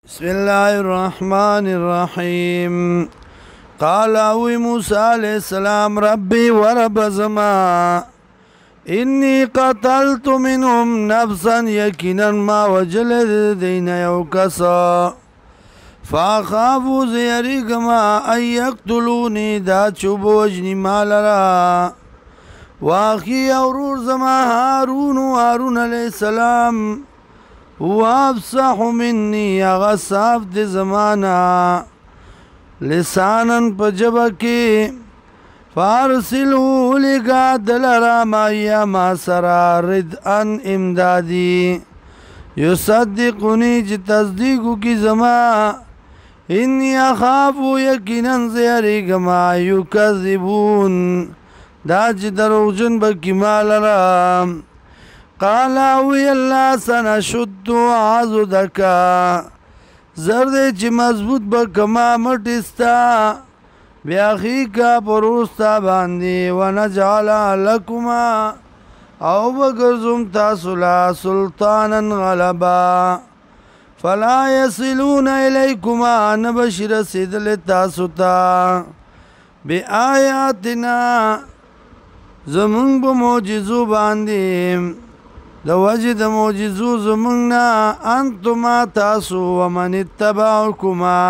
بسم الله الرحمن الرحيم. قال موسى عليه السلام ربي ورب زما إني قتلت منهم نفسا يقينا ما وجلد دين يوكسا فأخاف زيريكما أن يقتلوني دا چوب وجني مالرا واخي أورور زما هارون عليه السلام وافصح مني اغصاف دي زمانا لسانا پجبکی فارسلو لگا دلرا مایا ما سرا ردعن امدادی يصدقني جي تصديقو کی زما اني اخافو یقینا زیریگما یکذبون دا جي دروجن بکی مالرام قال وی الله سنشد عضدك زرد چې مضبوط بکما مټستا بیاخیکا پروستا باندې ونجعل لكما او بگرزم تاسو لا سلطانا غلبا فلا يصلون اليكما نبشر سیدل تاسو تا بآیاتنا زمون بموجزو باندې د وجه د معجزو زمونږنا انتما تاسو ومن اتبعکما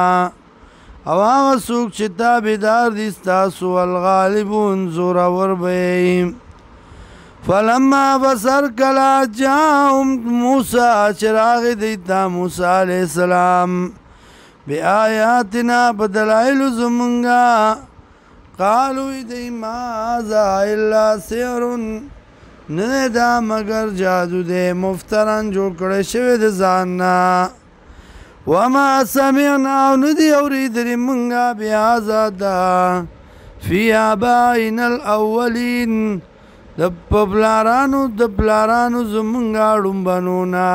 او هغه څوک چې تابعدار دي ستاسو الغالبون زورور به فلما بصر کله جاءهم موسی چې راغی دی ته موسی علیه السلام بآیاتنا په دلایلو زمونږه قالو دی ما هذا الا سحر نه دا مگر جادو دے مفتران جوړ کړی شوی د ځان نه وما سمعنا او ندی اورېدلي مونږه بهذا دا فی آبائنا الاولین د پلارانو زمونږه ړومبنو نه